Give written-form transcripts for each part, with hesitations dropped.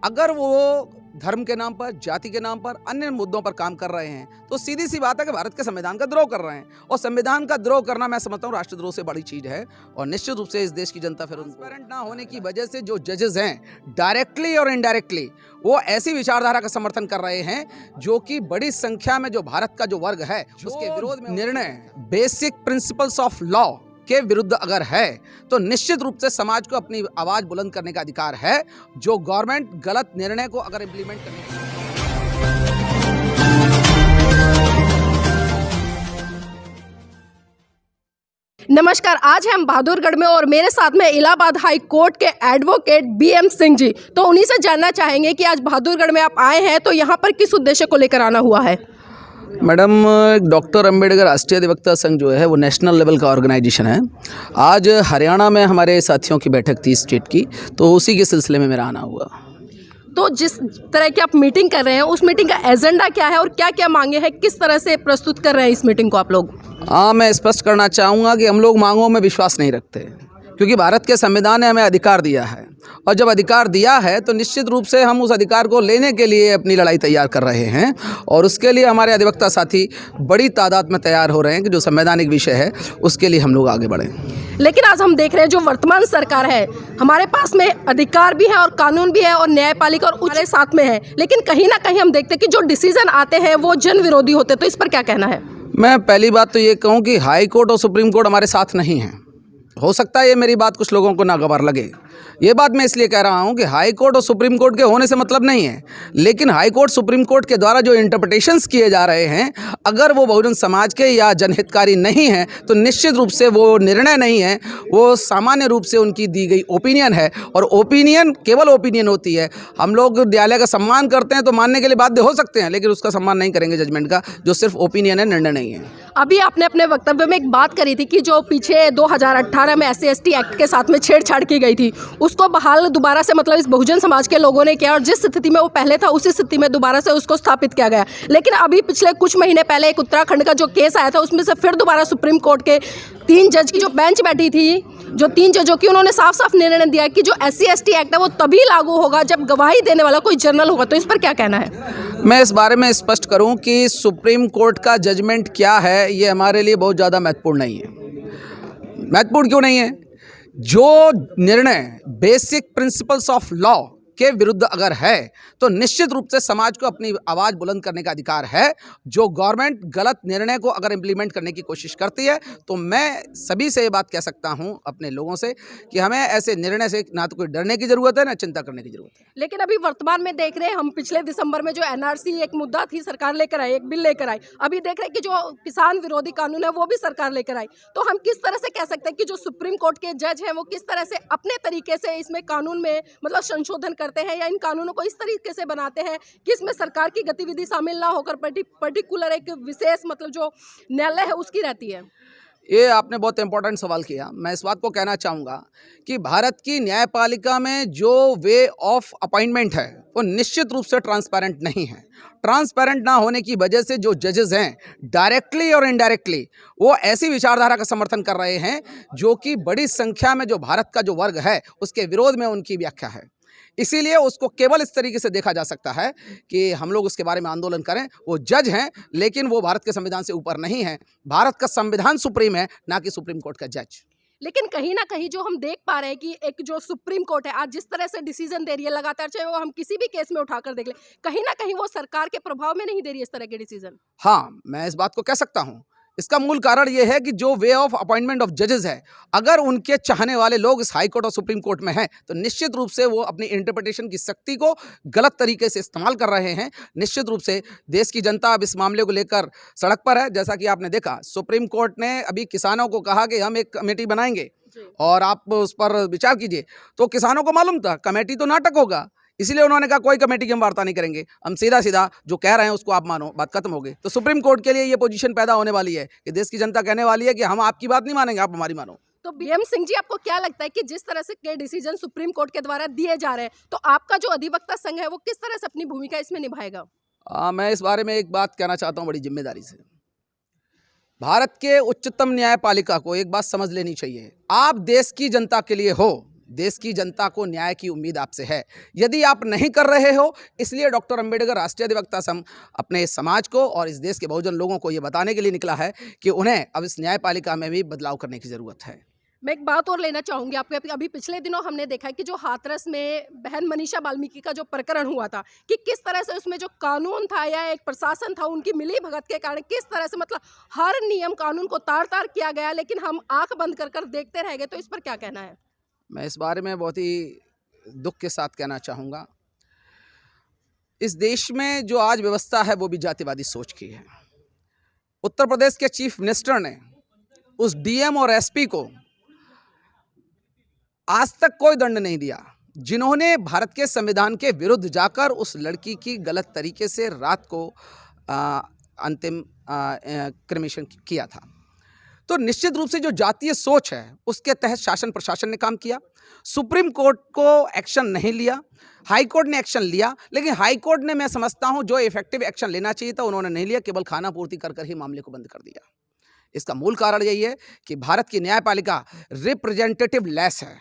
अगर वो धर्म के नाम पर, जाति के नाम पर, अन्य मुद्दों पर काम कर रहे हैं तो सीधी सी बात है कि भारत के संविधान का द्रोह कर रहे हैं। और संविधान का द्रोह करना मैं समझता हूँ राष्ट्रद्रोह से बड़ी चीज़ है। और निश्चित रूप से इस देश की जनता फिर ट्रांसपेरेंट ना होने की वजह से जो जजेस हैं डायरेक्टली और इनडायरेक्टली वो ऐसी विचारधारा का समर्थन कर रहे हैं जो कि बड़ी संख्या में जो भारत का जो वर्ग है उसके विरोध में निर्णय बेसिक प्रिंसिपल्स ऑफ लॉ के विरुद्ध अगर है तो निश्चित रूप से समाज को अपनी आवाज बुलंद करने का अधिकार है। जो गवर्नमेंट गलत निर्णय को अगर इम्प्लीमेंट करने नमस्कार, आज हम बहादुरगढ़ में और मेरे साथ में इलाहाबाद हाई कोर्ट के एडवोकेट बीएम सिंह जी। तो उन्हीं से जानना चाहेंगे कि आज बहादुरगढ़ में आप आए हैं तो यहाँ पर किस उद्देश्य को लेकर आना हुआ है। मैडम, डॉक्टर अंबेडकर राष्ट्रीय अधिवक्ता संघ जो है वो नेशनल लेवल का ऑर्गेनाइजेशन है। आज हरियाणा में हमारे साथियों की बैठक थी स्टेट की, तो उसी के सिलसिले में मेरा आना हुआ। तो जिस तरह की आप मीटिंग कर रहे हैं उस मीटिंग का एजेंडा क्या है और क्या क्या मांगे हैं, किस तरह से प्रस्तुत कर रहे हैं इस मीटिंग को आप लोग? मैं स्पष्ट करना चाहूँगा कि हम लोग मांगों में विश्वास नहीं रखते, क्योंकि भारत के संविधान ने हमें अधिकार दिया है और जब अधिकार दिया है तो निश्चित रूप से हम उस अधिकार को लेने के लिए अपनी लड़ाई तैयार कर रहे हैं। और उसके लिए हमारे अधिवक्ता साथी बड़ी तादाद में तैयार हो रहे हैं कि जो संवैधानिक विषय है उसके लिए हम लोग आगे बढ़ें। लेकिन आज हम देख रहे हैं जो वर्तमान सरकार है, हमारे पास में अधिकार भी है और कानून भी है और न्यायपालिका और उच्च साथ में है, लेकिन कहीं ना कहीं हम देखते हैं कि जो डिसीजन आते हैं वो जन विरोधी होते हैं। तो इस पर क्या कहना है? मैं पहली बात तो ये कहूँ कि हाई कोर्ट और सुप्रीम कोर्ट हमारे साथ नहीं है। हो सकता है ये मेरी बात कुछ लोगों को नागवार लगे। ये बात मैं इसलिए कह रहा हूँ कि हाई कोर्ट और सुप्रीम कोर्ट के होने से मतलब नहीं है, लेकिन हाई कोर्ट सुप्रीम कोर्ट के द्वारा जो इंटरप्रिटेशंस किए जा रहे हैं अगर वो बहुजन समाज के या जनहितकारी नहीं हैं तो निश्चित रूप से वो निर्णय नहीं है, वो सामान्य रूप से उनकी दी गई ओपिनियन है। और ओपिनियन केवल ओपिनियन होती है। हम लोग न्यायालय का सम्मान करते हैं तो मानने के लिए बाध्य हो सकते हैं, लेकिन उसका सम्मान नहीं करेंगे जजमेंट का, जो सिर्फ ओपिनियन है, निर्णय नहीं है। अभी आपने अपने वक्तव्य में एक बात करी थी कि जो पीछे 2018 में SC/ST एक्ट के साथ में छेड़छाड़ की गई थी उसको बहाल दोबारा से मतलब इस बहुजन समाज के लोगों ने किया और जिस स्थिति में वो पहले था उसी स्थिति में दोबारा से उसको स्थापित किया गया। लेकिन अभी पिछले कुछ महीने पहले एक उत्तराखंड का जो केस आया था उसमें से फिर दोबारा सुप्रीम कोर्ट के 3 जज की जो बेंच बैठी थी, जो 3 जजों की, उन्होंने साफ साफ निर्णय दिया कि जो SC/ST एक्ट है वो तभी लागू होगा जब गवाही देने वाला कोई जनरल होगा। तो इस पर क्या कहना है? मैं इस बारे में स्पष्ट करूं कि सुप्रीम कोर्ट का जजमेंट क्या है ये हमारे लिए बहुत ज़्यादा महत्वपूर्ण नहीं है। महत्वपूर्ण क्यों नहीं है? जो निर्णय बेसिक प्रिंसिपल्स ऑफ लॉ के विरुद्ध अगर है तो निश्चित रूप से समाज को अपनी आवाज़ बुलंद करने का अधिकार है। जो गवर्नमेंट गलत निर्णय को अगर इम्प्लीमेंट करने की कोशिश करती है तो मैं सभी से ये बात कह सकता हूं अपने लोगों से कि हमें ऐसे निर्णय से ना तो कोई डरने की ज़रूरत है ना चिंता करने की ज़रूरत है। लेकिन अभी वर्तमान में देख रहे हैं हम, पिछले दिसंबर में जो NRC एक मुद्दा थी सरकार लेकर आई, एक बिल लेकर आई। अभी देख रहे हैं कि जो किसान विरोधी कानून है वो भी सरकार लेकर आई। तो हम किस तरह से कह सकते हैं कि जो सुप्रीम कोर्ट के जज हैं वो किस तरह से अपने तरीके से इसमें कानून में मतलब संशोधन करते हैं या इन कानूनों को इस तरीके से बनाते हैं कि इसमें सरकार की गतिविधि शामिल ना होकर पर्टिकुलर एक विशेष मतलब जो न्यायालय है उसकी रहती है? ये आपने बहुत इंपॉर्टेंट सवाल किया। मैं इस बात को कहना चाहूँगा कि भारत की न्यायपालिका में जो वे ऑफ अपॉइंटमेंट है वो निश्चित रूप से ट्रांसपेरेंट नहीं है। ट्रांसपेरेंट ना होने की वजह से जो जजेस हैं डायरेक्टली और इनडायरेक्टली वो ऐसी विचारधारा का समर्थन कर रहे हैं जो कि बड़ी संख्या में जो भारत का जो वर्ग है उसके विरोध में उनकी व्याख्या है। इसीलिए उसको केवल इस तरीके से देखा जा सकता है कि हम लोग उसके बारे में आंदोलन करें। वो जज हैं लेकिन वो भारत के संविधान से ऊपर नहीं है। भारत का संविधान सुप्रीम है, ना कि सुप्रीम कोर्ट का जज। लेकिन कहीं ना कहीं जो हम देख पा रहे हैं कि एक जो सुप्रीम कोर्ट है आज जिस तरह से डिसीजन दे रही है लगातार, चाहे वो हम किसी भी केस में उठाकर देख ले, कहीं ना कहीं वो सरकार के प्रभाव में नहीं दे रही है इस तरह के डिसीजन। हाँ, मैं इस बात को कह सकता हूँ। इसका मूल कारण ये है कि जो वे ऑफ अपॉइंटमेंट ऑफ जजेस है अगर उनके चाहने वाले लोग इस हाई कोर्ट और सुप्रीम कोर्ट में हैं तो निश्चित रूप से वो अपनी इंटरप्रिटेशन की शक्ति को गलत तरीके से इस्तेमाल कर रहे हैं। निश्चित रूप से देश की जनता अब इस मामले को लेकर सड़क पर है। जैसा कि आपने देखा, सुप्रीम कोर्ट ने अभी किसानों को कहा कि हम एक कमेटी बनाएंगे और आप उस पर विचार कीजिए। तो किसानों को मालूम था कमेटी तो नाटक होगा, इसलिए उन्होंने कहा कोई कमेटी की हम वार्ता नहीं करेंगे, हम सीधा सीधा जो कह रहे हैं उसको आप मानो, बात खत्म हो गई। तो सुप्रीम कोर्ट के लिए ये पोजीशन पैदा होने वाली है कि देश की जनता कहने वाली है कि हम आपकी बात नहीं मानेंगे, आप हमारी मानो। तो बीएम सिंह जी, आपको क्या लगता है कि जिस तरह से के डिसीजन सुप्रीम कोर्ट के द्वारा दिए जा रहे हैं तो आपका जो अधिवक्ता संघ है वो किस तरह से अपनी भूमिका इसमें निभाएगा? मैं इस बारे में एक बात कहना चाहता हूँ बड़ी जिम्मेदारी से। भारत के उच्चतम न्यायपालिका को एक बात समझ लेनी चाहिए। आप देश की जनता के लिए हो, देश की जनता को न्याय की उम्मीद आपसे है। यदि आप नहीं कर रहे हो, इसलिए डॉक्टर अंबेडकर राष्ट्रीय अधिवक्ता संघ अपने समाज को और इस देश के बहुजन लोगों को ये बताने के लिए निकला है कि उन्हें अब इस न्यायपालिका में भी बदलाव करने की ज़रूरत है। मैं एक बात और लेना चाहूँगी आपके, अभी पिछले दिनों हमने देखा है कि जो हाथरस में बहन मनीषा वाल्मीकि का जो प्रकरण हुआ था, कि किस तरह से उसमें जो कानून था या एक प्रशासन था, उनकी मिली भगत के कारण किस तरह से मतलब हर नियम कानून को तार-तार किया गया, लेकिन हम आँख बंद कर कर देखते रह गए। तो इस पर क्या कहना है? मैं इस बारे में बहुत ही दुख के साथ कहना चाहूँगा, इस देश में जो आज व्यवस्था है वो भी जातिवादी सोच की है। उत्तर प्रदेश के चीफ मिनिस्टर ने उस डीएम और एसपी को आज तक कोई दंड नहीं दिया, जिन्होंने भारत के संविधान के विरुद्ध जाकर उस लड़की की गलत तरीके से रात को अंतिम क्रिमेशन किया था। तो निश्चित रूप से जो जातीय सोच है उसके तहत शासन प्रशासन ने काम किया। सुप्रीम कोर्ट को एक्शन नहीं लिया, हाई कोर्ट ने एक्शन लिया, लेकिन हाई कोर्ट ने, मैं समझता हूं, जो इफेक्टिव एक्शन लेना चाहिए था उन्होंने नहीं लिया, केवल खाना पूर्ति कर कर ही मामले को बंद कर दिया। इसका मूल कारण यही है कि भारत की न्यायपालिका रिप्रेजेंटेटिव लेस है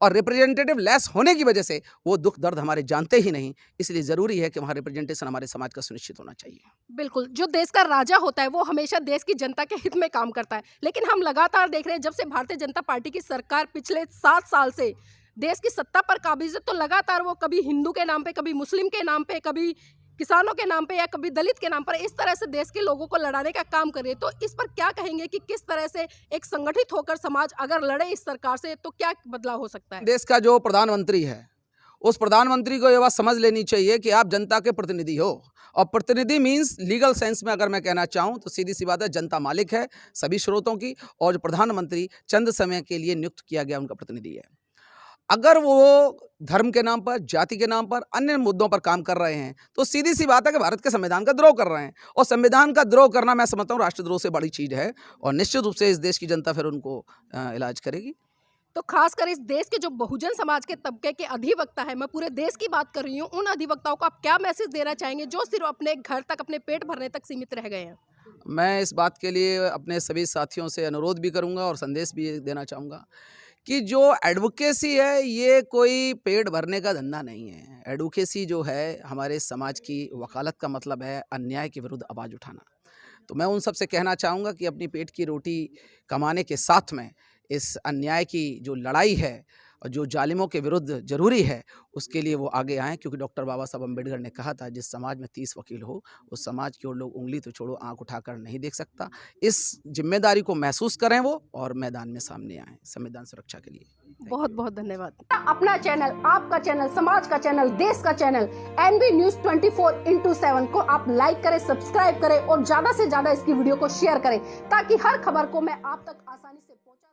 और रिप्रेजेंटेटिव लेस होने की वजह से वो दुख दर्द हमारे जानते ही नहीं। इसलिए ज़रूरी है कि वहाँ रिप्रेजेंटेशन हमारे समाज का सुनिश्चित होना चाहिए। बिल्कुल, जो देश का राजा होता है वो हमेशा देश की जनता के हित में काम करता है, लेकिन हम लगातार देख रहे हैं जब से भारतीय जनता पार्टी की सरकार पिछले 7 साल से देश की सत्ता पर काबिज है, तो लगातार वो कभी हिंदू के नाम पे, कभी मुस्लिम के नाम पे, कभी किसानों के नाम पे या कभी दलित के नाम पर इस तरह से देश के लोगों को लड़ाने का काम कर रही है। तो इस पर क्या कहेंगे कि किस तरह से एक संगठित होकर समाज अगर लड़े इस सरकार से तो क्या बदलाव हो सकता है? देश का जो प्रधानमंत्री है, उस प्रधानमंत्री को ये बात समझ लेनी चाहिए कि आप जनता के प्रतिनिधि हो, और प्रतिनिधि मीन्स लीगल सेंस में अगर मैं कहना चाहूँ तो सीधी सी बात है, जनता मालिक है सभी स्रोतों की, और जो प्रधानमंत्री चंद समय के लिए नियुक्त किया गया उनका प्रतिनिधि है। अगर वो धर्म के नाम पर, जाति के नाम पर, अन्य मुद्दों पर काम कर रहे हैं तो सीधी सी बात है कि भारत के संविधान का द्रोह कर रहे हैं, और संविधान का द्रोह करना मैं समझता हूँ राष्ट्रद्रोह से बड़ी चीज़ है, और निश्चित रूप से इस देश की जनता फिर उनको इलाज करेगी। तो खासकर इस देश के जो बहुजन समाज के तबके के अधिवक्ता है, मैं पूरे देश की बात कर रही हूँ, उन अधिवक्ताओं को आप क्या मैसेज देना चाहेंगे जो सिर्फ अपने घर तक, अपने पेट भरने तक सीमित रह गए हैं? मैं इस बात के लिए अपने सभी साथियों से अनुरोध भी करूंगा और संदेश भी देना चाहूँगा कि जो एडवोकेसी है ये कोई पेट भरने का धंधा नहीं है। एडवोकेसी जो है हमारे समाज की वकालत का मतलब है अन्याय के विरुद्ध आवाज़ उठाना। तो मैं उन सब से कहना चाहूँगा कि अपनी पेट की रोटी कमाने के साथ में इस अन्याय की जो लड़ाई है और जो जालिमों के विरुद्ध ज़रूरी है उसके लिए वो आगे आएँ, क्योंकि डॉक्टर बाबा साहब अम्बेडकर ने कहा था जिस समाज में 30 वकील हो उस समाज की ओर लोग उंगली तो छोड़ो आंख उठाकर नहीं देख सकता। इस जिम्मेदारी को महसूस करें वो और मैदान में सामने आएँ संविधान सुरक्षा के लिए। बहुत बहुत धन्यवाद। अपना चैनल, आपका चैनल, समाज का चैनल, देश का चैनल एनबी न्यूज़ 24/7 को आप लाइक करें, सब्सक्राइब करें और ज़्यादा से ज़्यादा इसकी वीडियो को शेयर करें ताकि हर खबर को मैं आप तक आसानी से पहुँचा